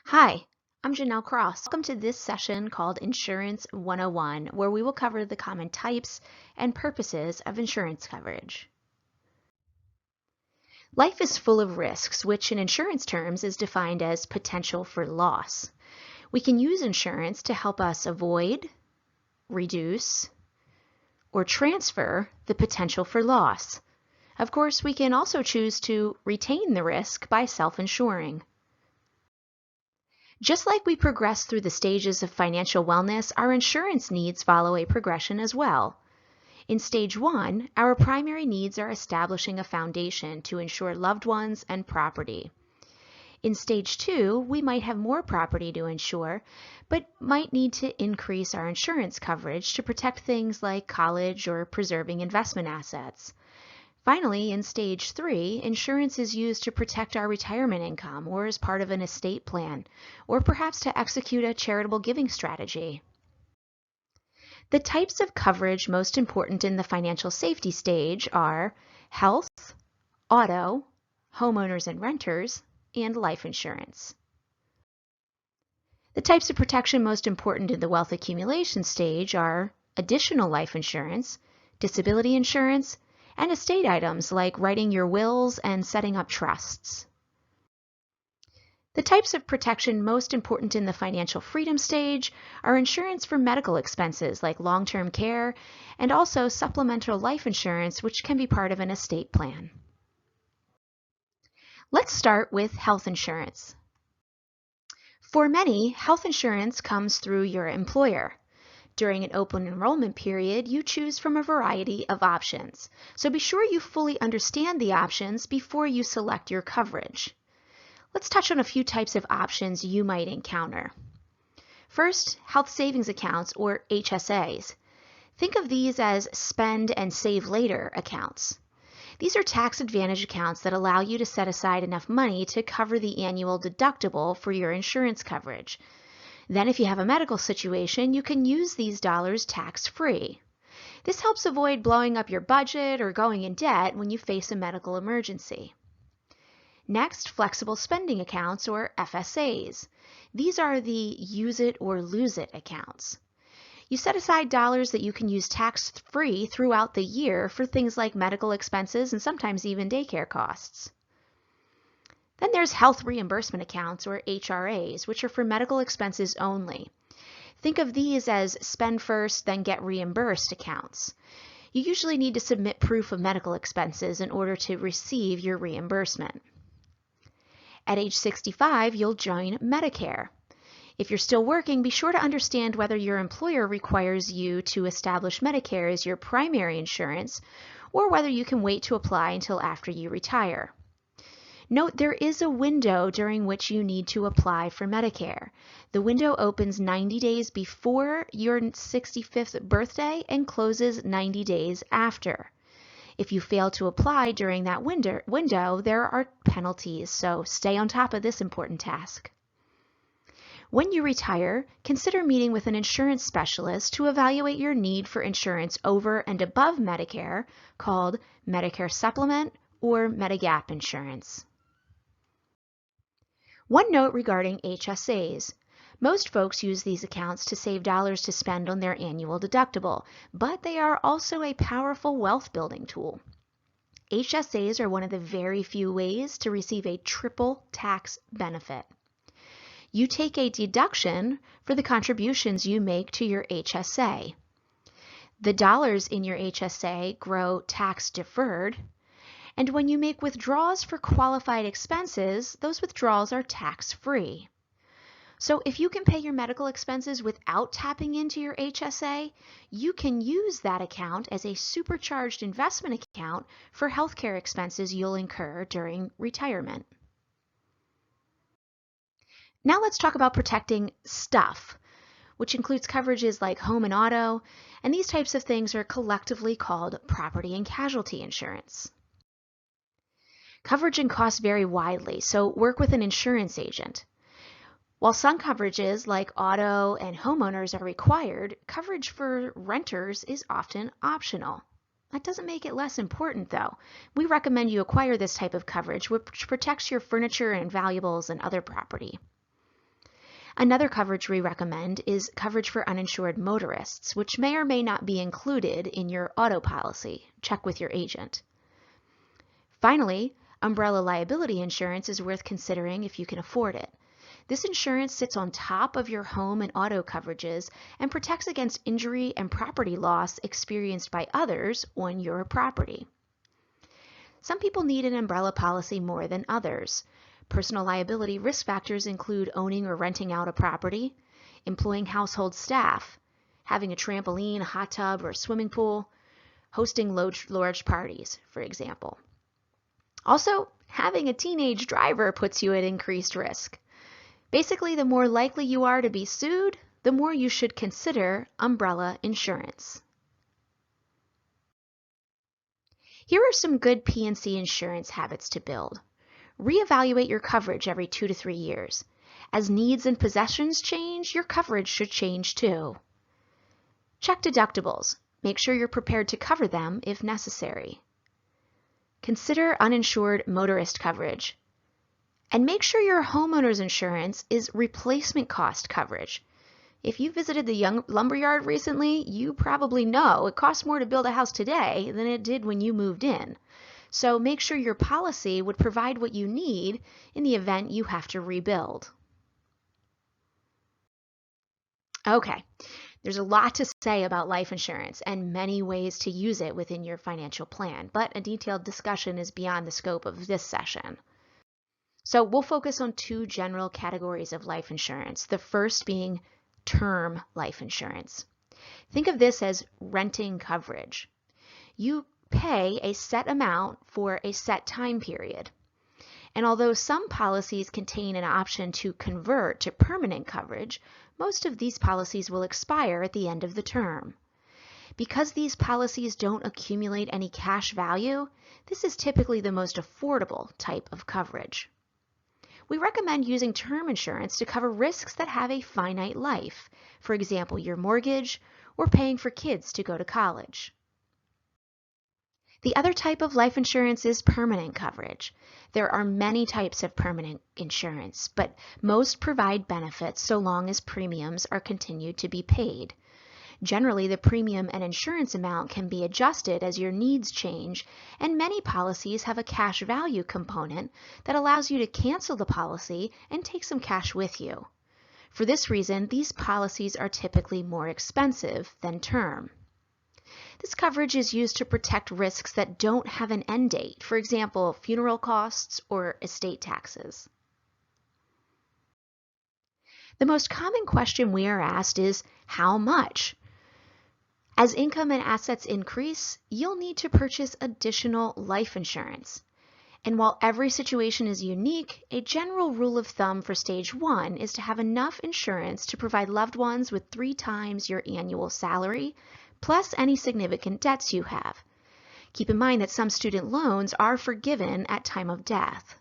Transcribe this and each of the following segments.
Hi, I'm Janelle Cross. Welcome to this session called Insurance 101, where we will cover the common types and purposes of insurance coverage. Life is full of risks, which in insurance terms is defined as potential for loss. We can use insurance to help us avoid, reduce, or transfer the potential for loss. Of course, we can also choose to retain the risk by self-insuring. Just like we progress through the stages of financial wellness, our insurance needs follow a progression as well. In stage 1, our primary needs are establishing a foundation to insure loved ones and property. In stage 2, we might have more property to insure, but might need to increase our insurance coverage to protect things like college or preserving investment assets. Finally, in stage 3, insurance is used to protect our retirement income or as part of an estate plan, or perhaps to execute a charitable giving strategy. The types of coverage most important in the financial safety stage are health, auto, homeowners and renters, and life insurance. The types of protection most important in the wealth accumulation stage are additional life insurance, disability insurance, and estate items like writing your wills and setting up trusts. The types of protection most important in the financial freedom stage are insurance for medical expenses like long-term care and also supplemental life insurance, which can be part of an estate plan. Let's start with health insurance. For many, health insurance comes through your employer. During an open enrollment period, you choose from a variety of options. So be sure you fully understand the options before you select your coverage. Let's touch on a few types of options you might encounter. First, health savings accounts or HSAs. Think of these as spend and save later accounts. These are tax advantage accounts that allow you to set aside enough money to cover the annual deductible for your insurance coverage. Then if you have a medical situation, you can use these dollars tax-free. This helps avoid blowing up your budget or going in debt when you face a medical emergency. Next, flexible spending accounts or FSAs. These are the use it or lose it accounts. You set aside dollars that you can use tax-free throughout the year for things like medical expenses and sometimes even daycare costs. Then there's health reimbursement accounts or HRAs, which are for medical expenses only. Think of these as spend first, then get reimbursed accounts. You usually need to submit proof of medical expenses in order to receive your reimbursement. At age 65, you'll join Medicare. If you're still working, be sure to understand whether your employer requires you to establish Medicare as your primary insurance or whether you can wait to apply until after you retire. Note there is a window during which you need to apply for Medicare. The window opens 90 days before your 65th birthday and closes 90 days after. If you fail to apply during that window, there are penalties, so stay on top of this important task. When you retire, consider meeting with an insurance specialist to evaluate your need for insurance over and above Medicare, called Medicare Supplement or Medigap insurance. One note regarding HSAs. Most folks use these accounts to save dollars to spend on their annual deductible, but they are also a powerful wealth building tool. HSAs are one of the very few ways to receive a triple tax benefit. You take a deduction for the contributions you make to your HSA. The dollars in your HSA grow tax deferred, and when you make withdrawals for qualified expenses, those withdrawals are tax-free. So if you can pay your medical expenses without tapping into your HSA, you can use that account as a supercharged investment account for healthcare expenses you'll incur during retirement. Now let's talk about protecting stuff, which includes coverages like home and auto, and these types of things are collectively called property and casualty insurance. Coverage and costs vary widely, so work with an insurance agent. While some coverages like auto and homeowners are required, coverage for renters is often optional. That doesn't make it less important though. We recommend you acquire this type of coverage, which protects your furniture and valuables and other property. Another coverage we recommend is coverage for uninsured motorists, which may or may not be included in your auto policy. Check with your agent. Finally, umbrella liability insurance is worth considering if you can afford it. This insurance sits on top of your home and auto coverages and protects against injury and property loss experienced by others on your property. Some people need an umbrella policy more than others. Personal liability risk factors include owning or renting out a property, employing household staff, having a trampoline, a hot tub, or a swimming pool, hosting large parties, for example. Also, having a teenage driver puts you at increased risk. Basically, the more likely you are to be sued, the more you should consider umbrella insurance. Here are some good P&C insurance habits to build. Reevaluate your coverage every 2 to 3 years. As needs and possessions change, your coverage should change too. Check deductibles. Make sure you're prepared to cover them if necessary. Consider uninsured motorist coverage. And make sure your homeowner's insurance is replacement cost coverage. If you visited the lumberyard recently, you probably know it costs more to build a house today than it did when you moved in. So make sure your policy would provide what you need in the event you have to rebuild. Okay, there's a lot to say about life insurance and many ways to use it within your financial plan, but a detailed discussion is beyond the scope of this session. So we'll focus on 2 general categories of life insurance, the first being term life insurance. Think of this as renting coverage. You pay a set amount for a set time period. And although some policies contain an option to convert to permanent coverage, most of these policies will expire at the end of the term. Because these policies don't accumulate any cash value, this is typically the most affordable type of coverage. We recommend using term insurance to cover risks that have a finite life, for example, your mortgage or paying for kids to go to college. The other type of life insurance is permanent coverage. There are many types of permanent insurance, but most provide benefits so long as premiums are continued to be paid. Generally, the premium and insurance amount can be adjusted as your needs change, and many policies have a cash value component that allows you to cancel the policy and take some cash with you. For this reason, these policies are typically more expensive than term. This coverage is used to protect risks that don't have an end date, for example, funeral costs or estate taxes. The most common question we are asked is, how much? As income and assets increase, you'll need to purchase additional life insurance. And while every situation is unique, a general rule of thumb for stage 1 is to have enough insurance to provide loved ones with 3 times your annual salary, plus any significant debts you have. Keep in mind that some student loans are forgiven at time of death.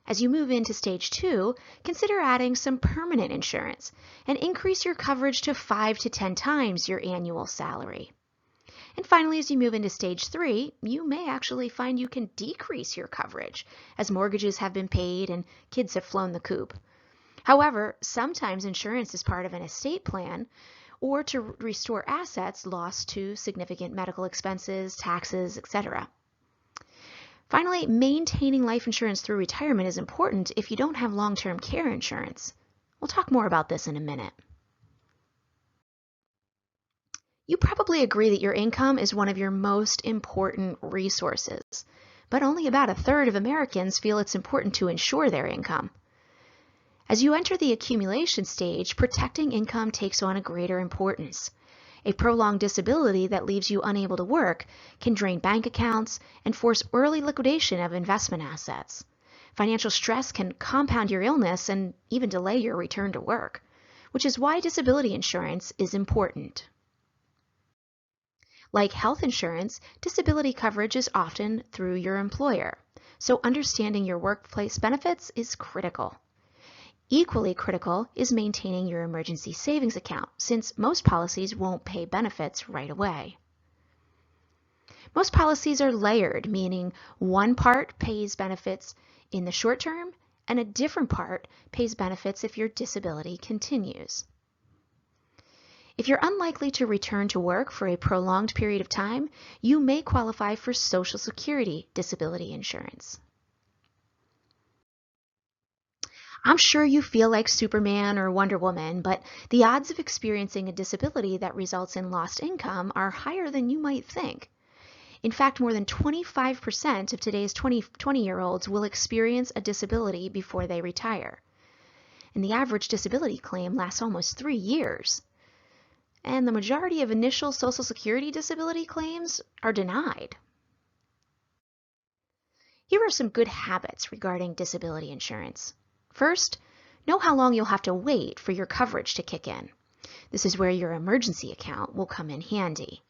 As you move into stage 2, consider adding some permanent insurance and increase your coverage to 5 to 10 times your annual salary. And finally, as you move into stage 3, you may actually find you can decrease your coverage as mortgages have been paid and kids have flown the coop. However, sometimes insurance is part of an estate plan or to restore assets lost to significant medical expenses, taxes, etc. Finally, maintaining life insurance through retirement is important if you don't have long-term care insurance. We'll talk more about this in a minute. You probably agree that your income is one of your most important resources, but only about 1/3 of Americans feel it's important to insure their income. As you enter the accumulation stage, protecting income takes on a greater importance. A prolonged disability that leaves you unable to work can drain bank accounts and force early liquidation of investment assets. Financial stress can compound your illness and even delay your return to work, which is why disability insurance is important. Like health insurance, disability coverage is often through your employer, so understanding your workplace benefits is critical. Equally critical is maintaining your emergency savings account, since most policies won't pay benefits right away. Most policies are layered, meaning one part pays benefits in the short term and a different part pays benefits if your disability continues. If you're unlikely to return to work for a prolonged period of time, you may qualify for Social Security disability insurance. I'm sure you feel like Superman or Wonder Woman, but the odds of experiencing a disability that results in lost income are higher than you might think. In fact, more than 25% of today's 20-year-olds will experience a disability before they retire. And the average disability claim lasts almost 3 years. And the majority of initial Social Security disability claims are denied. Here are some good habits regarding disability insurance. First, know how long you'll have to wait for your coverage to kick in. This is where your emergency account will come in handy.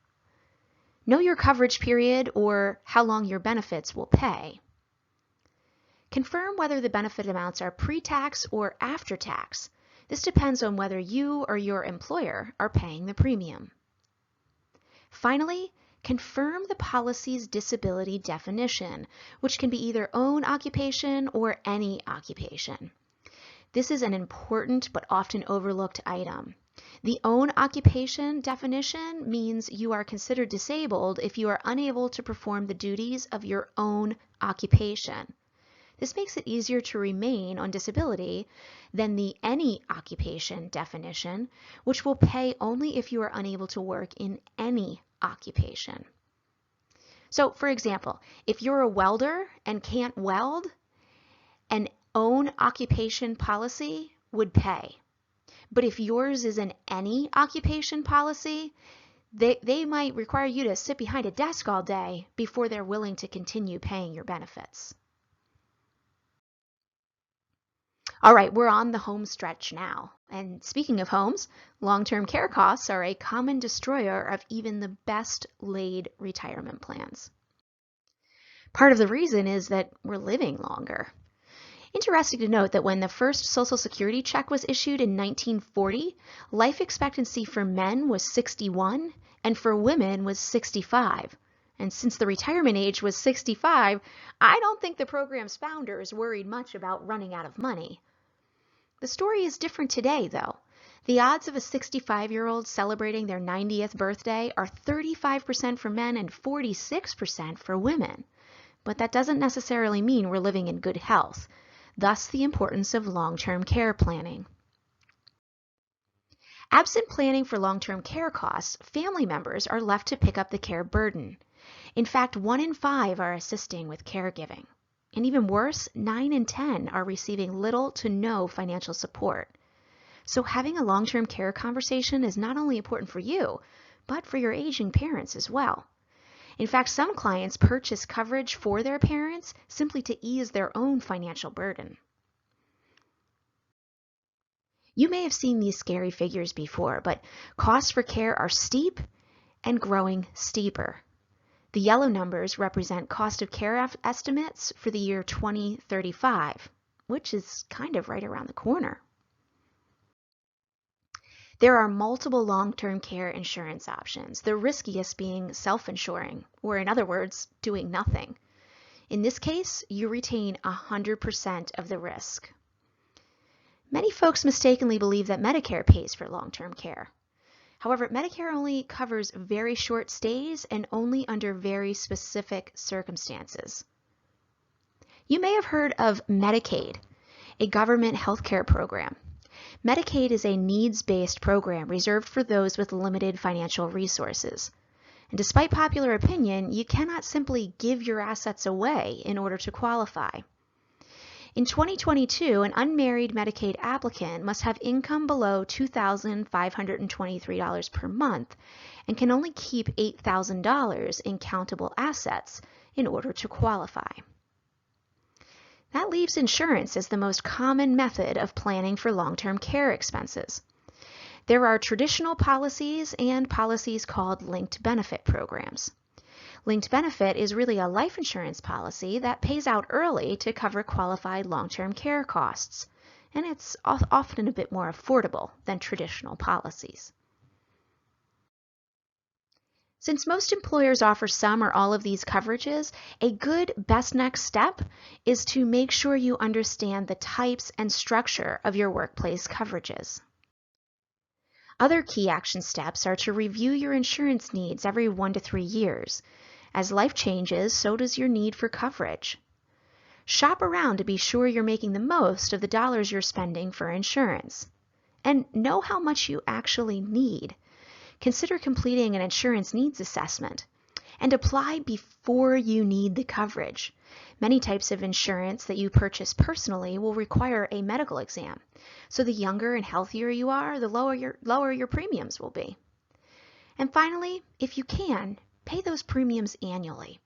Know your coverage period or how long your benefits will pay. Confirm whether the benefit amounts are pre-tax or after-tax. This depends on whether you or your employer are paying the premium. Finally, confirm the policy's disability definition, which can be either own occupation or any occupation. This is an important but often overlooked item. The own occupation definition means you are considered disabled if you are unable to perform the duties of your own occupation. This makes it easier to remain on disability than the any occupation definition, which will pay only if you are unable to work in any occupation. So, for example, if you're a welder and can't weld, an own occupation policy would pay. But if yours is an any occupation policy, they might require you to sit behind a desk all day before they're willing to continue paying your benefits. All right, we're on the home stretch now. And speaking of homes, long-term care costs are a common destroyer of even the best laid retirement plans. Part of the reason is that we're living longer. Interesting to note that when the first Social Security check was issued in 1940, life expectancy for men was 61 and for women was 65. And since the retirement age was 65, I don't think the program's founders worried much about running out of money. The story is different today, though. The odds of a 65-year-old celebrating their 90th birthday are 35% for men and 46% for women. But that doesn't necessarily mean we're living in good health. Thus, the importance of long-term care planning. Absent planning for long-term care costs, family members are left to pick up the care burden. In fact, 1 in 5 are assisting with caregiving. And even worse, 9 in 10 are receiving little to no financial support. So having a long-term care conversation is not only important for you, but for your aging parents as well. In fact, some clients purchase coverage for their parents simply to ease their own financial burden. You may have seen these scary figures before, but costs for care are steep and growing steeper. The yellow numbers represent cost of care estimates for the year 2035, which is kind of right around the corner. There are multiple long-term care insurance options, the riskiest being self-insuring, or in other words, doing nothing. In this case, you retain 100% of the risk. Many folks mistakenly believe that Medicare pays for long-term care. However, Medicare only covers very short stays and only under very specific circumstances. You may have heard of Medicaid, a government health care program. Medicaid is a needs-based program reserved for those with limited financial resources. And despite popular opinion, you cannot simply give your assets away in order to qualify. In 2022, an unmarried Medicaid applicant must have income below $2,523 per month and can only keep $8,000 in countable assets in order to qualify. That leaves insurance as the most common method of planning for long-term care expenses. There are traditional policies and policies called linked benefit programs. Linked benefit is really a life insurance policy that pays out early to cover qualified long-term care costs, and it's often a bit more affordable than traditional policies. Since most employers offer some or all of these coverages, a good best next step is to make sure you understand the types and structure of your workplace coverages. Other key action steps are to review your insurance needs every 1 to 3 years. As life changes, so does your need for coverage. Shop around to be sure you're making the most of the dollars you're spending for insurance. And know how much you actually need. Consider completing an insurance needs assessment and apply before you need the coverage. Many types of insurance that you purchase personally will require a medical exam. So the younger and healthier you are, the lower your premiums will be. And finally, if you can, pay those premiums annually.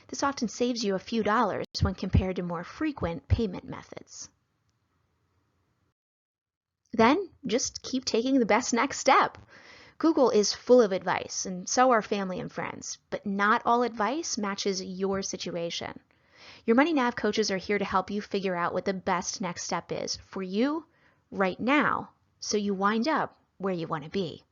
This often saves you a few dollars when compared to more frequent payment methods. Then just keep taking the best next step. Google is full of advice, and so are family and friends, but not all advice matches your situation. Your Money Nav coaches are here to help you figure out what the best next step is for you right now, so you wind up where you want to be.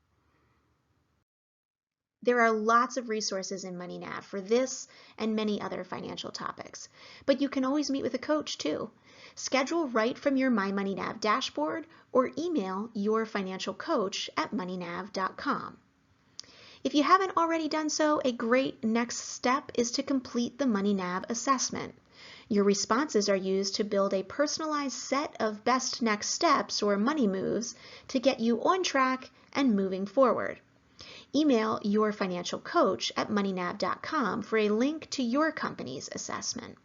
There are lots of resources in Money Nav for this and many other financial topics, but you can always meet with a coach too. Schedule right from your My Money Nav dashboard or email your financial coach at moneynav.com. If you haven't already done so, a great next step is to complete the Money Nav assessment. Your responses are used to build a personalized set of best next steps or money moves to get you on track and moving forward. Email your financial coach at moneynav.com for a link to your company's assessment.